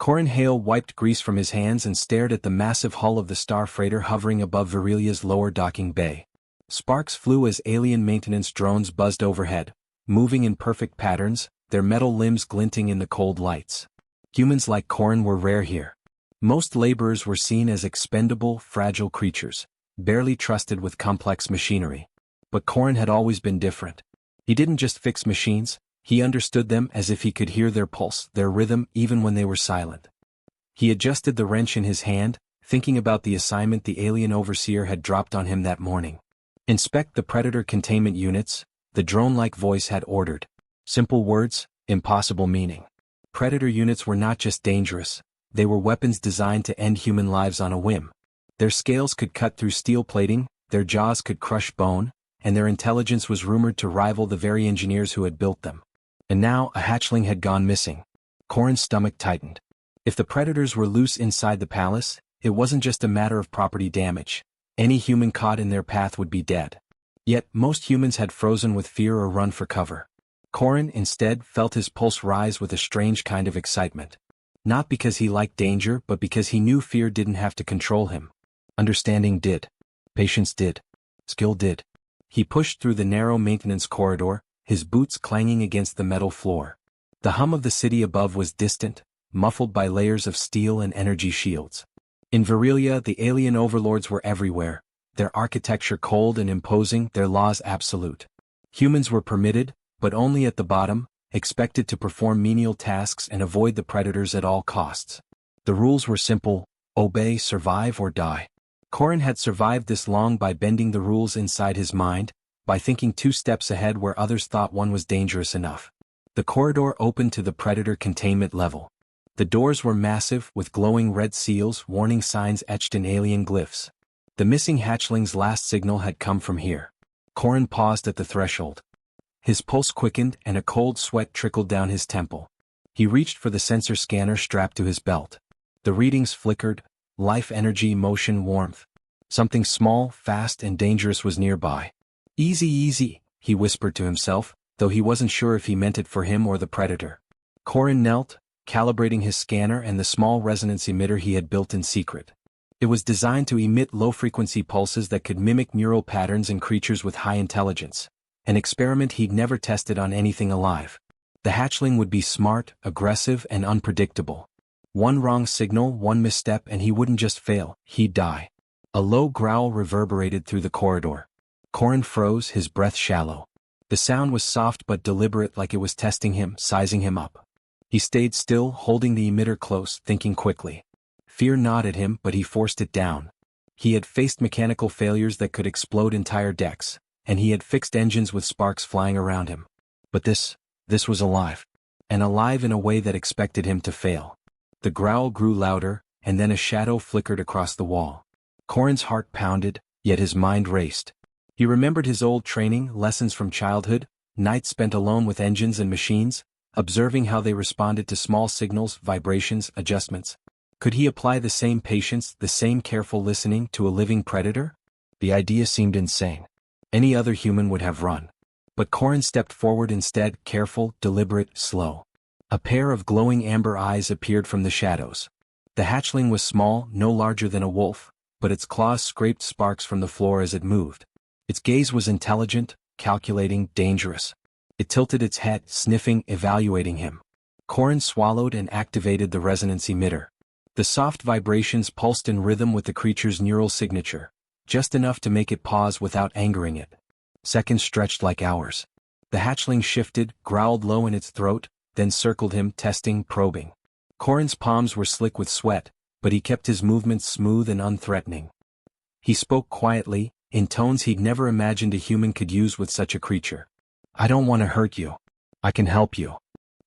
Corin Hale wiped grease from his hands and stared at the massive hull of the star freighter hovering above Virelia's lower docking bay. Sparks flew as alien maintenance drones buzzed overhead, moving in perfect patterns, their metal limbs glinting in the cold lights. Humans like Corin were rare here. Most laborers were seen as expendable, fragile creatures, barely trusted with complex machinery. But Corin had always been different. He didn't just fix machines, he understood them as if he could hear their pulse, their rhythm, even when they were silent. He adjusted the wrench in his hand, thinking about the assignment the alien overseer had dropped on him that morning. Inspect the Predator containment units, the drone-like voice had ordered. Simple words, impossible meaning. Predator units were not just dangerous, they were weapons designed to end human lives on a whim. Their scales could cut through steel plating, their jaws could crush bone, and their intelligence was rumored to rival the very engineers who had built them. And now a hatchling had gone missing. Corin's stomach tightened. If the predators were loose inside the palace, it wasn't just a matter of property damage. Any human caught in their path would be dead. Yet, most humans had frozen with fear or run for cover. Corin, instead, felt his pulse rise with a strange kind of excitement. Not because he liked danger, but because he knew fear didn't have to control him. Understanding did. Patience did. Skill did. He pushed through the narrow maintenance corridor, his boots clanging against the metal floor. The hum of the city above was distant, muffled by layers of steel and energy shields. In Virelia, the alien overlords were everywhere, their architecture cold and imposing, their laws absolute. Humans were permitted, but only at the bottom, expected to perform menial tasks and avoid the predators at all costs. The rules were simple: obey, survive, or die. Corin had survived this long by bending the rules inside his mind, by thinking 2 steps ahead where others thought one was dangerous enough. The corridor opened to the predator containment level. The doors were massive, with glowing red seals, warning signs etched in alien glyphs. The missing hatchling's last signal had come from here. Corin paused at the threshold. His pulse quickened and a cold sweat trickled down his temple. He reached for the sensor scanner strapped to his belt. The readings flickered: life energy, motion, warmth. Something small, fast, and dangerous was nearby. Easy, easy, he whispered to himself, though he wasn't sure if he meant it for him or the predator. Corin knelt, calibrating his scanner and the small resonance emitter he had built in secret. It was designed to emit low-frequency pulses that could mimic neural patterns in creatures with high intelligence, an experiment he'd never tested on anything alive. The hatchling would be smart, aggressive, and unpredictable. One wrong signal, one misstep, and he wouldn't just fail, he'd die. A low growl reverberated through the corridor. Corin froze, his breath shallow. The sound was soft but deliberate, like it was testing him, sizing him up. He stayed still, holding the emitter close, thinking quickly. Fear gnawed at him, but he forced it down. He had faced mechanical failures that could explode entire decks, and he had fixed engines with sparks flying around him. But this was alive. And alive in a way that expected him to fail. The growl grew louder, and then a shadow flickered across the wall. Corin's heart pounded, yet his mind raced. He remembered his old training, lessons from childhood, nights spent alone with engines and machines, observing how they responded to small signals, vibrations, adjustments. Could he apply the same patience, the same careful listening to a living predator? The idea seemed insane. Any other human would have run. But Corin stepped forward instead, careful, deliberate, slow. A pair of glowing amber eyes appeared from the shadows. The hatchling was small, no larger than a wolf, but its claws scraped sparks from the floor as it moved. Its gaze was intelligent, calculating, dangerous. It tilted its head, sniffing, evaluating him. Corin swallowed and activated the resonance emitter. The soft vibrations pulsed in rhythm with the creature's neural signature, just enough to make it pause without angering it. Seconds stretched like hours. The hatchling shifted, growled low in its throat, then circled him, testing, probing. Corin's palms were slick with sweat, but he kept his movements smooth and unthreatening. He spoke quietly, in tones he'd never imagined a human could use with such a creature. "I don't want to hurt you. I can help you."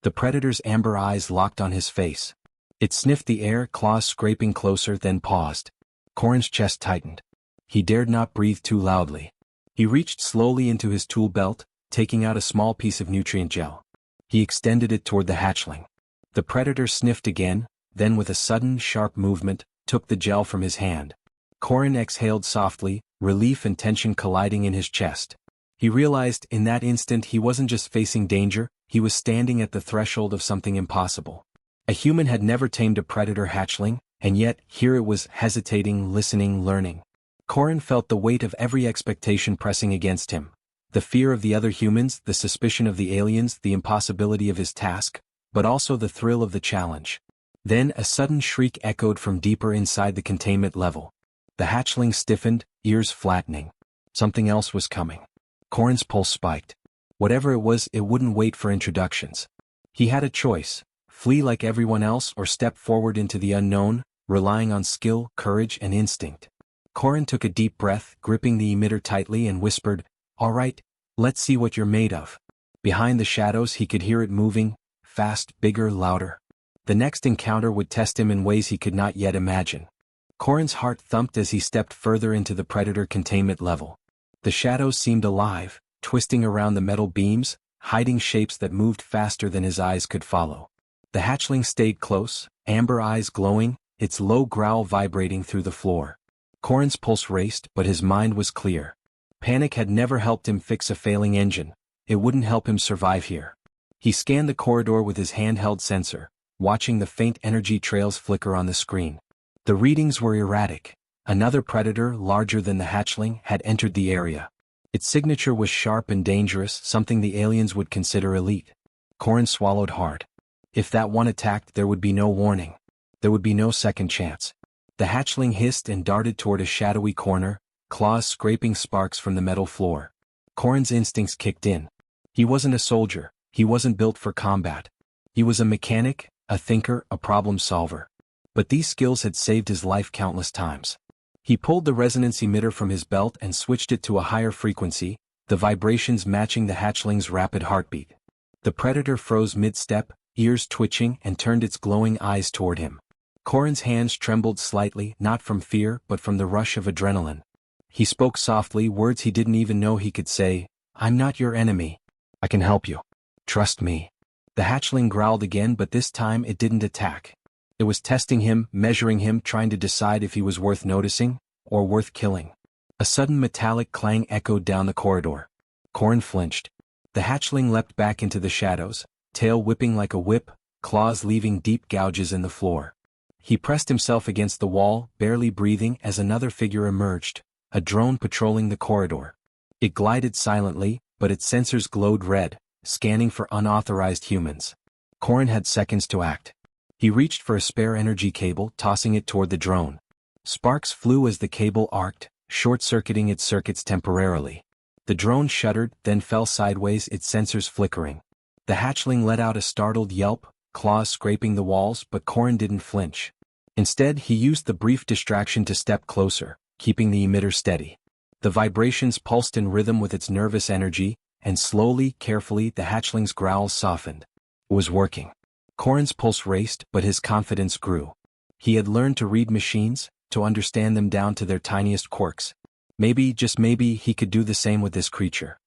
The predator's amber eyes locked on his face. It sniffed the air, claws scraping closer, then paused. Corin's chest tightened. He dared not breathe too loudly. He reached slowly into his tool belt, taking out a small piece of nutrient gel. He extended it toward the hatchling. The predator sniffed again, then with a sudden, sharp movement, took the gel from his hand. Corin exhaled softly, relief and tension colliding in his chest. He realized in that instant he wasn't just facing danger, he was standing at the threshold of something impossible. A human had never tamed a predator hatchling, and yet, here it was, hesitating, listening, learning. Corrin felt the weight of every expectation pressing against him. The fear of the other humans, the suspicion of the aliens, the impossibility of his task, but also the thrill of the challenge. Then a sudden shriek echoed from deeper inside the containment level. The hatchling stiffened, ears flattening. Something else was coming. Corrin's pulse spiked. Whatever it was, it wouldn't wait for introductions. He had a choice: flee like everyone else or step forward into the unknown, relying on skill, courage, and instinct. Corrin took a deep breath, gripping the emitter tightly, and whispered, "All right, let's see what you're made of." Behind the shadows he could hear it moving, fast, bigger, louder. The next encounter would test him in ways he could not yet imagine. Corrin's heart thumped as he stepped further into the predator containment level. The shadows seemed alive, twisting around the metal beams, hiding shapes that moved faster than his eyes could follow. The hatchling stayed close, amber eyes glowing, its low growl vibrating through the floor. Corrin's pulse raced, but his mind was clear. Panic had never helped him fix a failing engine. It wouldn't help him survive here. He scanned the corridor with his handheld sensor, watching the faint energy trails flicker on the screen. The readings were erratic. Another predator, larger than the hatchling, had entered the area. Its signature was sharp and dangerous, something the aliens would consider elite. Corrin swallowed hard. If that one attacked, there would be no warning. There would be no second chance. The hatchling hissed and darted toward a shadowy corner, claws scraping sparks from the metal floor. Corrin's instincts kicked in. He wasn't a soldier. He wasn't built for combat. He was a mechanic, a thinker, a problem solver. But these skills had saved his life countless times. He pulled the resonance emitter from his belt and switched it to a higher frequency, the vibrations matching the hatchling's rapid heartbeat. The predator froze mid-step, ears twitching, and turned its glowing eyes toward him. Corrin's hands trembled slightly, not from fear but from the rush of adrenaline. He spoke softly, words he didn't even know he could say. "I'm not your enemy. I can help you. Trust me." The hatchling growled again, but this time it didn't attack. It was testing him, measuring him, trying to decide if he was worth noticing, or worth killing. A sudden metallic clang echoed down the corridor. Corrin flinched. The hatchling leapt back into the shadows, tail whipping like a whip, claws leaving deep gouges in the floor. He pressed himself against the wall, barely breathing, as another figure emerged, a drone patrolling the corridor. It glided silently, but its sensors glowed red, scanning for unauthorized humans. Corrin had seconds to act. He reached for a spare energy cable, tossing it toward the drone. Sparks flew as the cable arced, short-circuiting its circuits temporarily. The drone shuddered, then fell sideways, its sensors flickering. The hatchling let out a startled yelp, claws scraping the walls, but Corrin didn't flinch. Instead, he used the brief distraction to step closer, keeping the emitter steady. The vibrations pulsed in rhythm with its nervous energy, and slowly, carefully, the hatchling's growls softened. It was working. Corrin's pulse raced, but his confidence grew. He had learned to read machines, to understand them down to their tiniest quirks. Maybe, just maybe, he could do the same with this creature.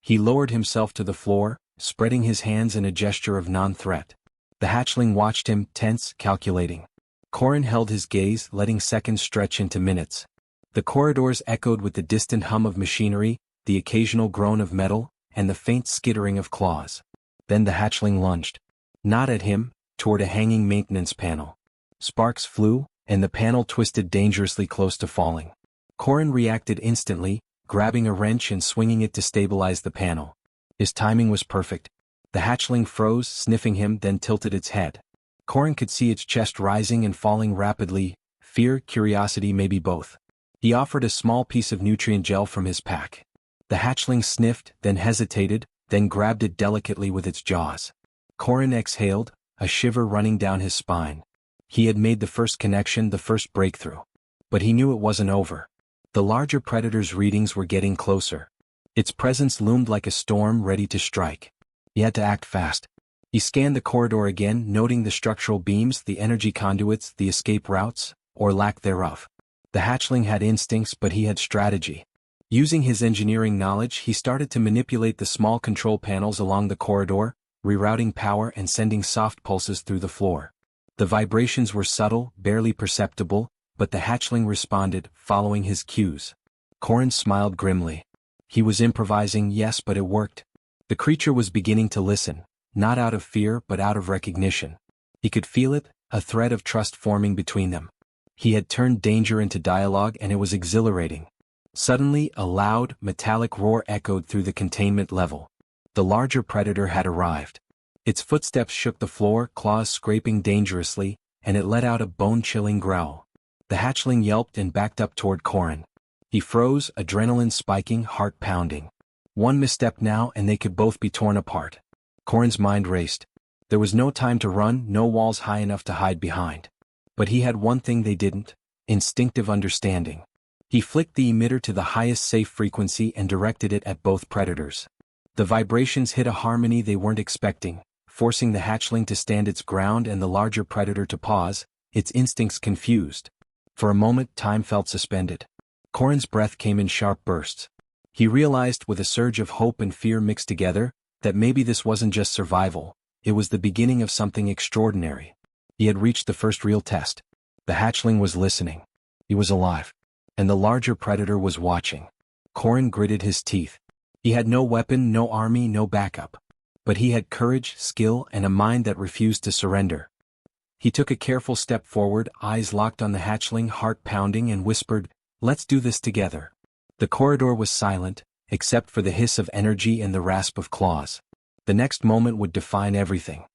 He lowered himself to the floor, spreading his hands in a gesture of non-threat. The hatchling watched him, tense, calculating. Corrin held his gaze, letting seconds stretch into minutes. The corridors echoed with the distant hum of machinery, the occasional groan of metal, and the faint skittering of claws. Then the hatchling lunged. Not at him, toward a hanging maintenance panel. Sparks flew, and the panel twisted dangerously close to falling. Corrin reacted instantly, grabbing a wrench and swinging it to stabilize the panel. His timing was perfect. The hatchling froze, sniffing him, then tilted its head. Corrin could see its chest rising and falling rapidly, fear, curiosity, maybe both. He offered a small piece of nutrient gel from his pack. The hatchling sniffed, then hesitated, then grabbed it delicately with its jaws. Corrin exhaled, a shiver running down his spine. He had made the first connection, the first breakthrough. But he knew it wasn't over. The larger predator's readings were getting closer. Its presence loomed like a storm ready to strike. He had to act fast. He scanned the corridor again, noting the structural beams, the energy conduits, the escape routes, or lack thereof. The hatchling had instincts, but he had strategy. Using his engineering knowledge, he started to manipulate the small control panels along the corridor, rerouting power and sending soft pulses through the floor. The vibrations were subtle, barely perceptible, but the hatchling responded, following his cues. Corrin smiled grimly. He was improvising, yes, but it worked. The creature was beginning to listen, not out of fear but out of recognition. He could feel it, a thread of trust forming between them. He had turned danger into dialogue, and it was exhilarating. Suddenly, a loud, metallic roar echoed through the containment level. The larger predator had arrived. Its footsteps shook the floor, claws scraping dangerously, and it let out a bone-chilling growl. The hatchling yelped and backed up toward Corin. He froze, adrenaline spiking, heart pounding. One misstep now and they could both be torn apart. Corin's mind raced. There was no time to run, no walls high enough to hide behind. But he had one thing they didn't: instinctive understanding. He flicked the emitter to the highest safe frequency and directed it at both predators. The vibrations hit a harmony they weren't expecting, forcing the hatchling to stand its ground and the larger predator to pause, its instincts confused. For a moment time felt suspended. Corin's breath came in sharp bursts. He realized, with a surge of hope and fear mixed together, that maybe this wasn't just survival, it was the beginning of something extraordinary. He had reached the first real test. The hatchling was listening. He was alive. And the larger predator was watching. Corin gritted his teeth. He had no weapon, no army, no backup. But he had courage, skill, and a mind that refused to surrender. He took a careful step forward, eyes locked on the hatchling, heart pounding, and whispered, "Let's do this together." The corridor was silent, except for the hiss of energy and the rasp of claws. The next moment would define everything.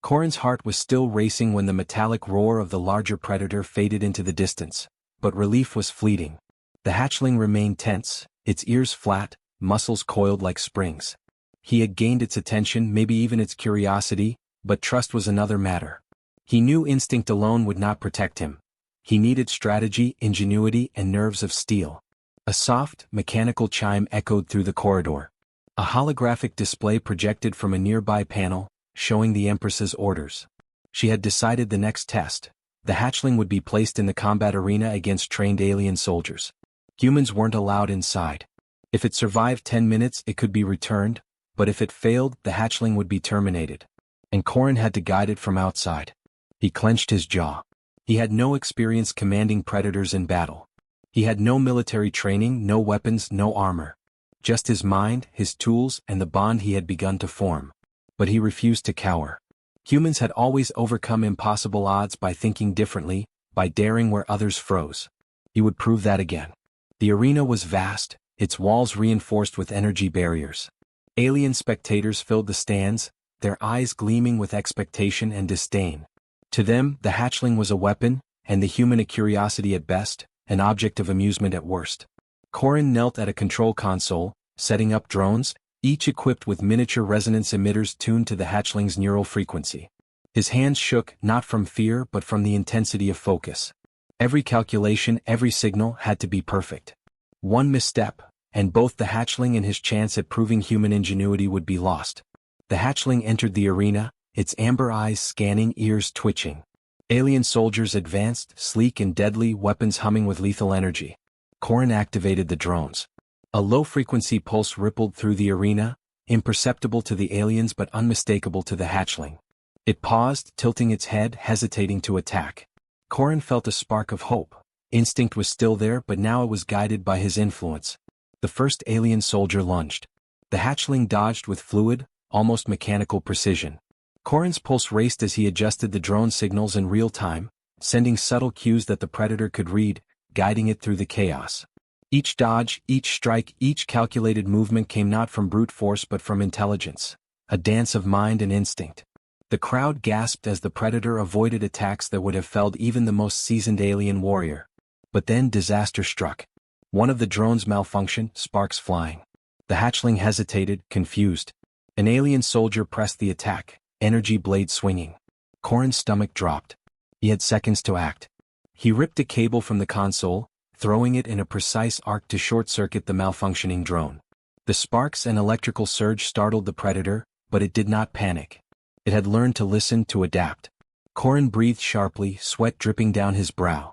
Corin's heart was still racing when the metallic roar of the larger predator faded into the distance, but relief was fleeting. The hatchling remained tense, its ears flat, muscles coiled like springs. He had gained its attention, maybe even its curiosity, but trust was another matter. He knew instinct alone would not protect him. He needed strategy, ingenuity, and nerves of steel. A soft, mechanical chime echoed through the corridor. A holographic display projected from a nearby panel, showing the Empress's orders. She had decided the next test. The hatchling would be placed in the combat arena against trained alien soldiers. Humans weren't allowed inside. If it survived 10 minutes, it could be returned, but if it failed, the hatchling would be terminated. And Corin had to guide it from outside. He clenched his jaw. He had no experience commanding predators in battle. He had no military training, no weapons, no armor. Just his mind, his tools, and the bond he had begun to form. But he refused to cower. Humans had always overcome impossible odds by thinking differently, by daring where others froze. He would prove that again. The arena was vast, its walls reinforced with energy barriers. Alien spectators filled the stands, their eyes gleaming with expectation and disdain. To them, the hatchling was a weapon, and the human a curiosity at best, an object of amusement at worst. Corin knelt at a control console, setting up drones, each equipped with miniature resonance emitters tuned to the hatchling's neural frequency. His hands shook, not from fear but from the intensity of focus. Every calculation, every signal had to be perfect. One misstep, and both the hatchling and his chance at proving human ingenuity would be lost. The hatchling entered the arena, its amber eyes scanning, ears twitching. Alien soldiers advanced, sleek and deadly, weapons humming with lethal energy. Corin activated the drones. A low-frequency pulse rippled through the arena, imperceptible to the aliens but unmistakable to the hatchling. It paused, tilting its head, hesitating to attack. Corin felt a spark of hope. Instinct was still there, but now it was guided by his influence. The first alien soldier lunged. The hatchling dodged with fluid, almost mechanical precision. Corin's pulse raced as he adjusted the drone signals in real time, sending subtle cues that the predator could read, guiding it through the chaos. Each dodge, each strike, each calculated movement came not from brute force but from intelligence, a dance of mind and instinct. The crowd gasped as the predator avoided attacks that would have felled even the most seasoned alien warrior. But then disaster struck. One of the drones malfunctioned, sparks flying. The hatchling hesitated, confused. An alien soldier pressed the attack, energy blade swinging. Corin's stomach dropped. He had seconds to act. He ripped a cable from the console, throwing it in a precise arc to short-circuit the malfunctioning drone. The sparks and electrical surge startled the predator, but it did not panic. It had learned to listen, to adapt. Corin breathed sharply, sweat dripping down his brow.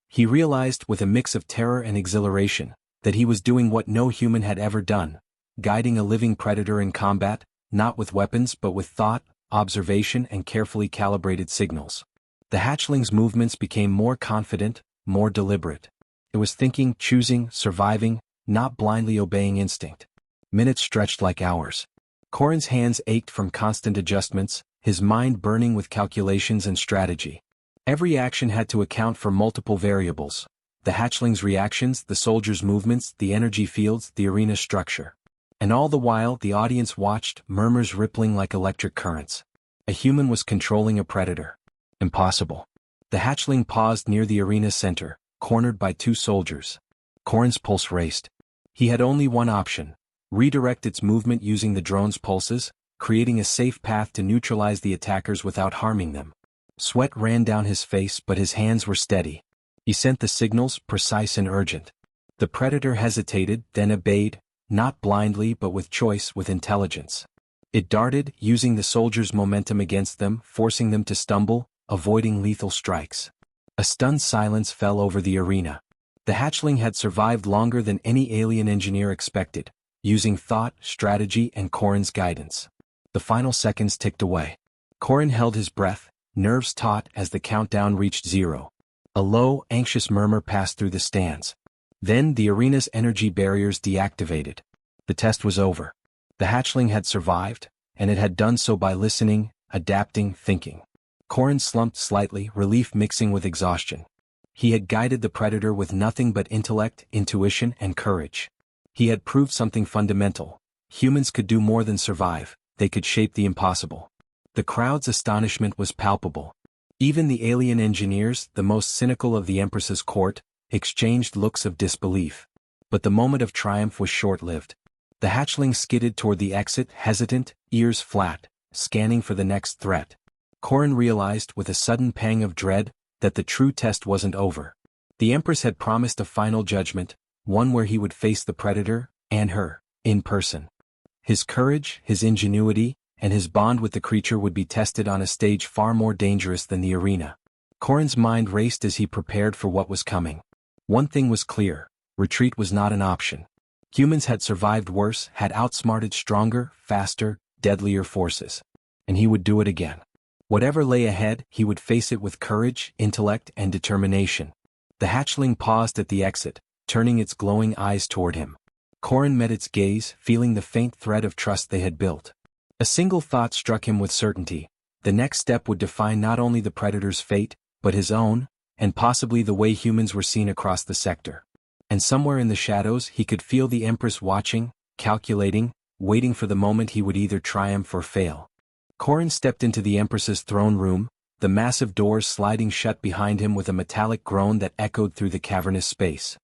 He realized, with a mix of terror and exhilaration, that he was doing what no human had ever done, guiding a living predator in combat, not with weapons but with thought, observation, and carefully calibrated signals. The hatchling's movements became more confident, more deliberate. It was thinking, choosing, surviving, not blindly obeying instinct. Minutes stretched like hours. Corin's hands ached from constant adjustments, his mind burning with calculations and strategy. Every action had to account for multiple variables: the hatchling's reactions, the soldiers' movements, the energy fields, the arena structure. And all the while the audience watched, murmurs rippling like electric currents. A human was controlling a predator. Impossible. The hatchling paused near the arena center, cornered by two soldiers. Corrin's pulse raced. He had only one option: redirect its movement using the drone's pulses, creating a safe path to neutralize the attackers without harming them. Sweat ran down his face, but his hands were steady. He sent the signals, precise and urgent. The predator hesitated, then obeyed, not blindly but with choice, with intelligence. It darted, using the soldiers' momentum against them, forcing them to stumble, avoiding lethal strikes. A stunned silence fell over the arena. The hatchling had survived longer than any alien engineer expected, using thought, strategy, and Corrin's guidance. The final seconds ticked away. Corrin held his breath, nerves taut as the countdown reached 0. A low, anxious murmur passed through the stands. Then the arena's energy barriers deactivated. The test was over. The hatchling had survived, and it had done so by listening, adapting, thinking. Corrin slumped slightly, relief mixing with exhaustion. He had guided the predator with nothing but intellect, intuition, and courage. He had proved something fundamental: humans could do more than survive, they could shape the impossible. The crowd's astonishment was palpable. Even the alien engineers, the most cynical of the Empress's court, exchanged looks of disbelief. But the moment of triumph was short-lived. The hatchling skidded toward the exit, hesitant, ears flat, scanning for the next threat. Corrin realized, with a sudden pang of dread, that the true test wasn't over. The Empress had promised a final judgment, one where he would face the predator, and her, in person. His courage, his ingenuity, and his bond with the creature would be tested on a stage far more dangerous than the arena. Corrin's mind raced as he prepared for what was coming. One thing was clear: retreat was not an option. Humans had survived worse, had outsmarted stronger, faster, deadlier forces. And he would do it again. Whatever lay ahead, he would face it with courage, intellect, and determination. The hatchling paused at the exit, turning its glowing eyes toward him. Corrin met its gaze, feeling the faint thread of trust they had built. A single thought struck him with certainty: the next step would define not only the predator's fate, but his own, and possibly the way humans were seen across the sector. And somewhere in the shadows he could feel the Empress watching, calculating, waiting for the moment he would either triumph or fail. Corrin stepped into the Empress's throne room, the massive doors sliding shut behind him with a metallic groan that echoed through the cavernous space.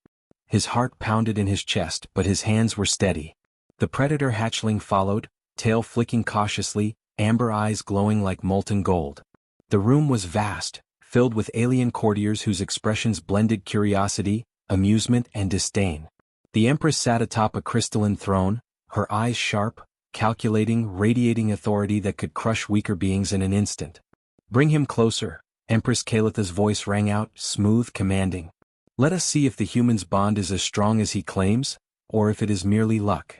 His heart pounded in his chest, but his hands were steady. The predator hatchling followed, tail flicking cautiously, amber eyes glowing like molten gold. The room was vast, filled with alien courtiers whose expressions blended curiosity, amusement, and disdain. The Empress sat atop a crystalline throne, her eyes sharp, calculating, radiating authority that could crush weaker beings in an instant. "Bring him closer," Empress Kalitha's voice rang out, smooth, commanding. "Let us see if the human's bond is as strong as he claims, or if it is merely luck."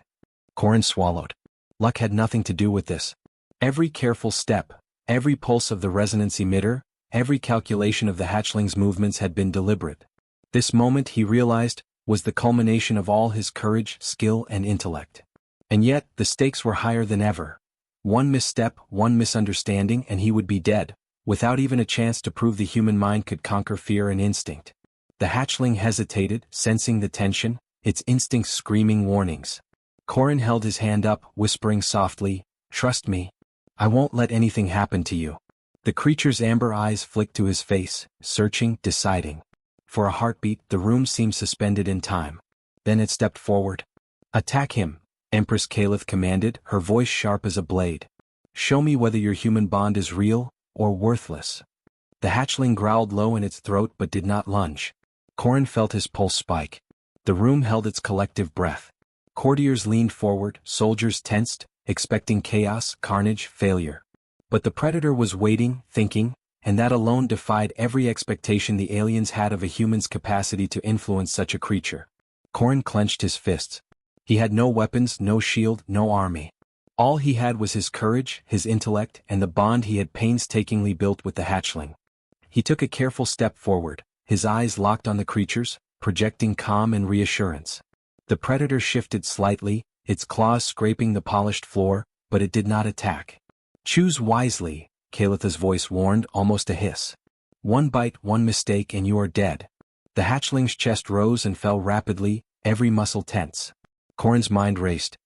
Corrin swallowed. Luck had nothing to do with this. Every careful step, every pulse of the resonance emitter, every calculation of the hatchling's movements had been deliberate. This moment, he realized, was the culmination of all his courage, skill, and intellect. And yet, the stakes were higher than ever. One misstep, one misunderstanding, and he would be dead, without even a chance to prove the human mind could conquer fear and instinct. The hatchling hesitated, sensing the tension, its instincts screaming warnings. Corrin held his hand up, whispering softly, "Trust me. I won't let anything happen to you." The creature's amber eyes flicked to his face, searching, deciding. For a heartbeat, the room seemed suspended in time. Then it stepped forward. "Attack him," Empress Caliph commanded, her voice sharp as a blade. "Show me whether your human bond is real, or worthless." The hatchling growled low in its throat but did not lunge. Corrin felt his pulse spike. The room held its collective breath. Courtiers leaned forward, soldiers tensed, expecting chaos, carnage, failure. But the predator was waiting, thinking, and that alone defied every expectation the aliens had of a human's capacity to influence such a creature. Corrin clenched his fists. He had no weapons, no shield, no army. All he had was his courage, his intellect, and the bond he had painstakingly built with the hatchling. He took a careful step forward, his eyes locked on the creature's, projecting calm and reassurance. The predator shifted slightly, its claws scraping the polished floor, but it did not attack. "Choose wisely," Kalitha's voice warned, almost a hiss. One bite, one mistake and you are dead. The hatchling's chest rose and fell rapidly, every muscle tense. Corrin's mind raced.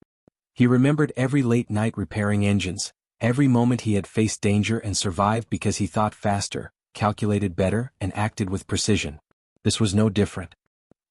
He remembered every late night repairing engines, every moment he had faced danger and survived because he thought faster, calculated better, and acted with precision. This was no different.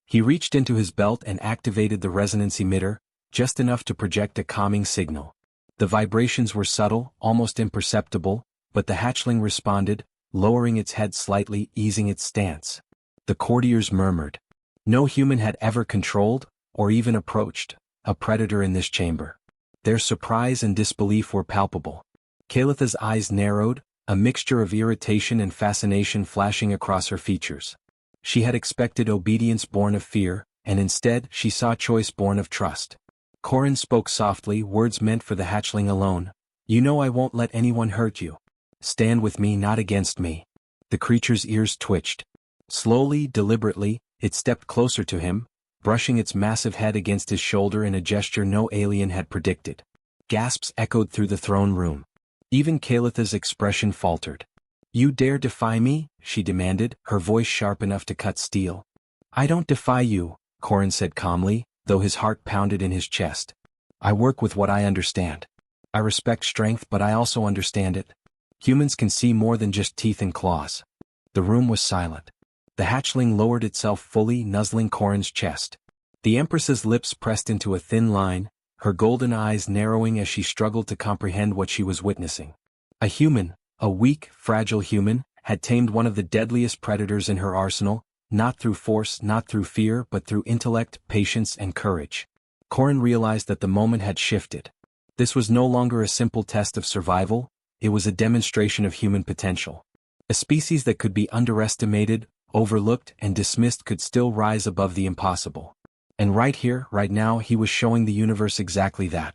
He reached into his belt and activated the resonance emitter, just enough to project a calming signal. The vibrations were subtle, almost imperceptible, but the hatchling responded, lowering its head slightly, easing its stance. The courtiers murmured. No human had ever controlled, or even approached, a predator in this chamber. Their surprise and disbelief were palpable. Kalitha's eyes narrowed, a mixture of irritation and fascination flashing across her features. She had expected obedience born of fear, and instead she saw choice born of trust. Corrin spoke softly, words meant for the hatchling alone. You know I won't let anyone hurt you. Stand with me, not against me. The creature's ears twitched. Slowly, deliberately, it stepped closer to him, brushing its massive head against his shoulder in a gesture no alien had predicted. Gasps echoed through the throne room. Even Kalitha's expression faltered. You dare defy me? She demanded, her voice sharp enough to cut steel. I don't defy you, Corrin said calmly, though his heart pounded in his chest. I work with what I understand. I respect strength, but I also understand it. Humans can see more than just teeth and claws. The room was silent. The hatchling lowered itself fully, nuzzling Corrin's chest. The Empress's lips pressed into a thin line, her golden eyes narrowing as she struggled to comprehend what she was witnessing. A human, a weak, fragile human, had tamed one of the deadliest predators in her arsenal, not through force, not through fear, but through intellect, patience, and courage. Corrin realized that the moment had shifted. This was no longer a simple test of survival, it was a demonstration of human potential. A species that could be underestimated, overlooked, and dismissed could still rise above the impossible. And right here, right now, he was showing the universe exactly that.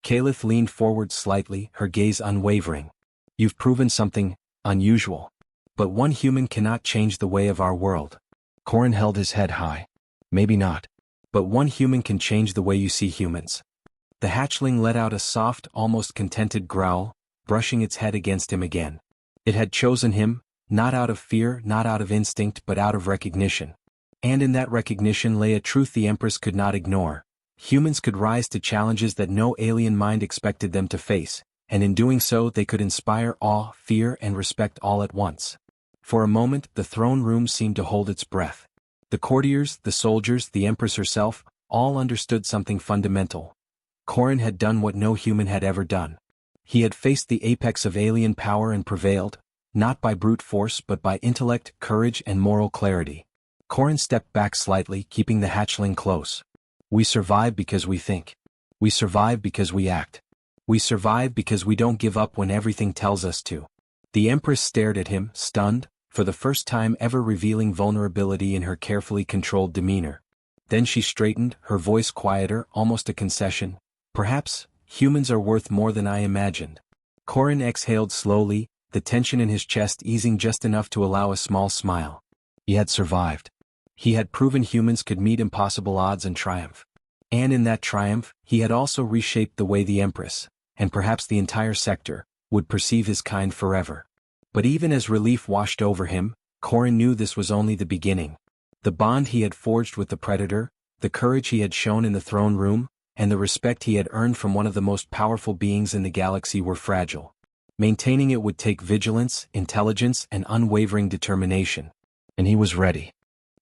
Kalith leaned forward slightly, her gaze unwavering. You've proven something unusual. But one human cannot change the way of our world. Corrin held his head high. Maybe not. But one human can change the way you see humans. The hatchling let out a soft, almost contented growl, brushing its head against him again. It had chosen him, not out of fear, not out of instinct, but out of recognition. And in that recognition lay a truth the Empress could not ignore. Humans could rise to challenges that no alien mind expected them to face, and in doing so they could inspire awe, fear, and respect all at once. For a moment, the throne room seemed to hold its breath. The courtiers, the soldiers, the Empress herself, all understood something fundamental. Corrin had done what no human had ever done. He had faced the apex of alien power and prevailed, not by brute force but by intellect, courage, and moral clarity. Corrin stepped back slightly, keeping the hatchling close. We survive because we think. We survive because we act. We survive because we don't give up when everything tells us to. The Empress stared at him, stunned, for the first time ever revealing vulnerability in her carefully controlled demeanor. Then she straightened, her voice quieter, almost a concession. Perhaps, humans are worth more than I imagined. Corrin exhaled slowly, the tension in his chest easing just enough to allow a small smile. He had survived. He had proven humans could meet impossible odds and triumph. And in that triumph, he had also reshaped the way the Empress, and perhaps the entire sector, would perceive his kind forever. But even as relief washed over him, Corrin knew this was only the beginning. The bond he had forged with the Predator, the courage he had shown in the throne room, and the respect he had earned from one of the most powerful beings in the galaxy were fragile. Maintaining it would take vigilance, intelligence, and unwavering determination. And he was ready.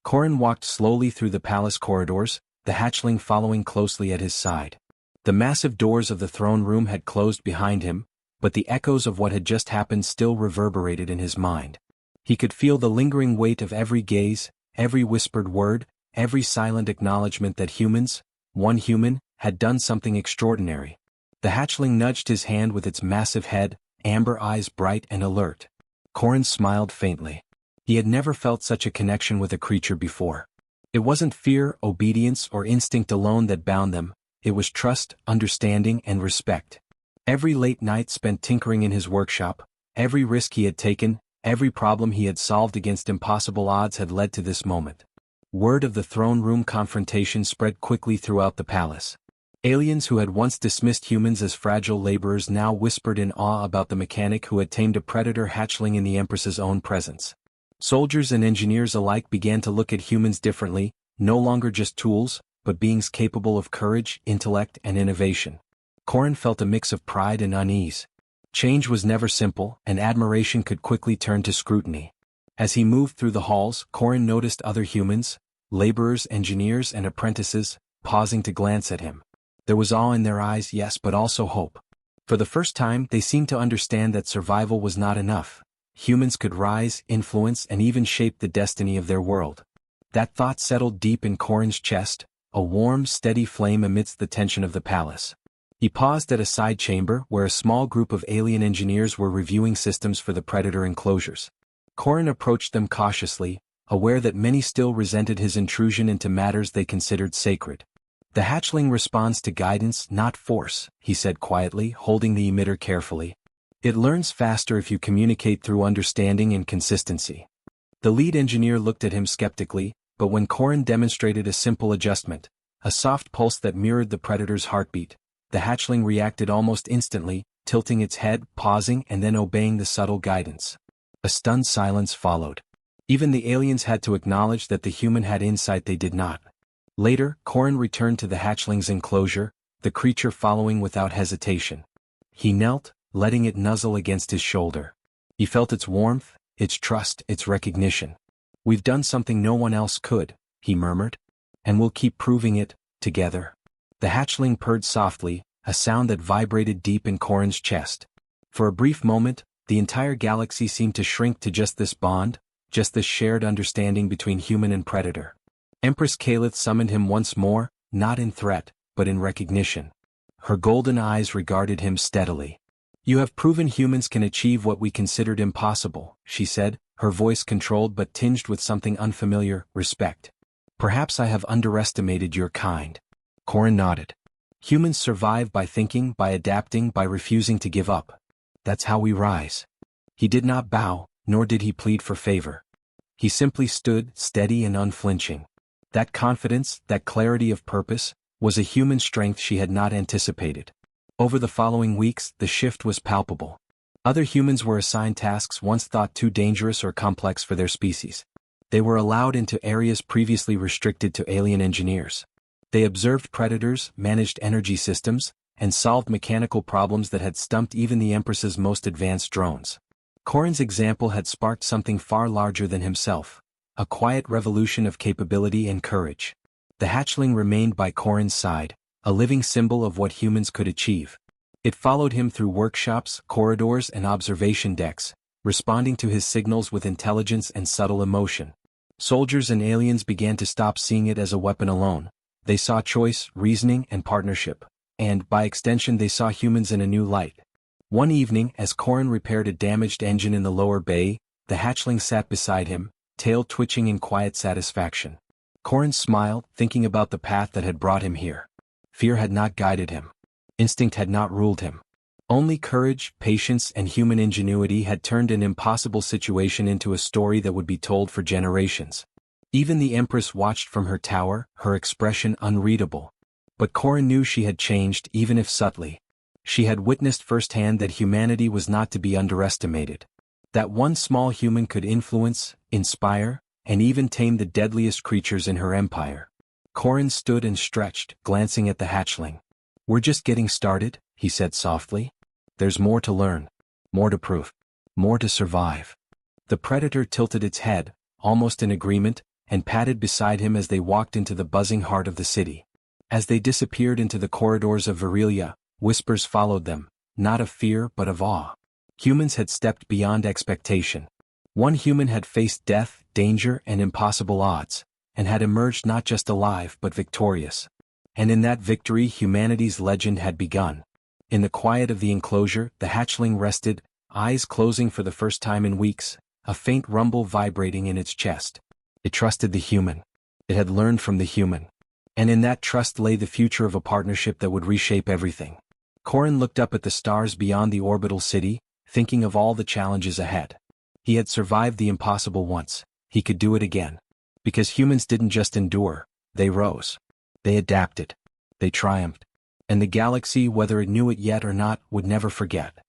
Corrin walked slowly through the palace corridors, the hatchling following closely at his side. The massive doors of the throne room had closed behind him, but the echoes of what had just happened still reverberated in his mind. He could feel the lingering weight of every gaze, every whispered word, every silent acknowledgement that humans, one human, had done something extraordinary. The hatchling nudged his hand with its massive head, amber eyes bright and alert. Corrin smiled faintly. He had never felt such a connection with a creature before. It wasn't fear, obedience, or instinct alone that bound them, it was trust, understanding, and respect. Every late night spent tinkering in his workshop, every risk he had taken, every problem he had solved against impossible odds had led to this moment. Word of the throne room confrontation spread quickly throughout the palace. Aliens who had once dismissed humans as fragile laborers now whispered in awe about the mechanic who had tamed a predator hatchling in the Empress's own presence. Soldiers and engineers alike began to look at humans differently, no longer just tools, but beings capable of courage, intellect, and innovation. Corrin felt a mix of pride and unease. Change was never simple, and admiration could quickly turn to scrutiny. As he moved through the halls, Corrin noticed other humans, laborers, engineers, and apprentices, pausing to glance at him. There was awe in their eyes, yes, but also hope. For the first time, they seemed to understand that survival was not enough. Humans could rise, influence, and even shape the destiny of their world. That thought settled deep in Corrin's chest, a warm, steady flame amidst the tension of the palace. He paused at a side chamber where a small group of alien engineers were reviewing systems for the Predator enclosures. Corrin approached them cautiously, aware that many still resented his intrusion into matters they considered sacred. "The hatchling responds to guidance, not force," he said quietly, holding the emitter carefully. "It learns faster if you communicate through understanding and consistency." The lead engineer looked at him skeptically, but when Corrin demonstrated a simple adjustment, a soft pulse that mirrored the Predator's heartbeat, the hatchling reacted almost instantly, tilting its head, pausing, and then obeying the subtle guidance. A stunned silence followed. Even the aliens had to acknowledge that the human had insight they did not. Later, Corrin returned to the hatchling's enclosure, the creature following without hesitation. He knelt, letting it nuzzle against his shoulder. He felt its warmth, its trust, its recognition. "We've done something no one else could," he murmured. "And we'll keep proving it, together." The hatchling purred softly, a sound that vibrated deep in Corrin's chest. For a brief moment, the entire galaxy seemed to shrink to just this bond, just this shared understanding between human and predator. Empress Calith summoned him once more, not in threat, but in recognition. Her golden eyes regarded him steadily. "You have proven humans can achieve what we considered impossible," she said, her voice controlled but tinged with something unfamiliar, respect. "Perhaps I have underestimated your kind." Corrin nodded. "Humans survive by thinking, by adapting, by refusing to give up. That's how we rise." He did not bow, nor did he plead for favor. He simply stood, steady and unflinching. That confidence, that clarity of purpose, was a human strength she had not anticipated. Over the following weeks, the shift was palpable. Other humans were assigned tasks once thought too dangerous or complex for their species. They were allowed into areas previously restricted to alien engineers. They observed predators, managed energy systems, and solved mechanical problems that had stumped even the Empress's most advanced drones. Corrin's example had sparked something far larger than himself, a quiet revolution of capability and courage. The hatchling remained by Corrin's side, a living symbol of what humans could achieve. It followed him through workshops, corridors, and observation decks, responding to his signals with intelligence and subtle emotion. Soldiers and aliens began to stop seeing it as a weapon alone. They saw choice, reasoning, and partnership, and, by extension, they saw humans in a new light. One evening, as Corrin repaired a damaged engine in the lower bay, the hatchling sat beside him, tail twitching in quiet satisfaction. Corrin smiled, thinking about the path that had brought him here. Fear had not guided him. Instinct had not ruled him. Only courage, patience, and human ingenuity had turned an impossible situation into a story that would be told for generations. Even the Empress watched from her tower, her expression unreadable. But Corrin knew she had changed, even if subtly. She had witnessed firsthand that humanity was not to be underestimated. That one small human could influence, inspire, and even tame the deadliest creatures in her empire. Corrin stood and stretched, glancing at the hatchling. "We're just getting started," he said softly. "There's more to learn, more to prove, more to survive." The predator tilted its head, almost in agreement, and padded beside him as they walked into the buzzing heart of the city. As they disappeared into the corridors of Virilia, whispers followed them, not of fear but of awe. Humans had stepped beyond expectation. One human had faced death, danger, and impossible odds, and had emerged not just alive but victorious. And in that victory humanity's legend had begun. In the quiet of the enclosure, the hatchling rested, eyes closing for the first time in weeks, a faint rumble vibrating in its chest. It trusted the human. It had learned from the human. And in that trust lay the future of a partnership that would reshape everything. Corrin looked up at the stars beyond the orbital city, thinking of all the challenges ahead. He had survived the impossible once. He could do it again. Because humans didn't just endure, they rose. They adapted. They triumphed. And the galaxy, whether it knew it yet or not, would never forget.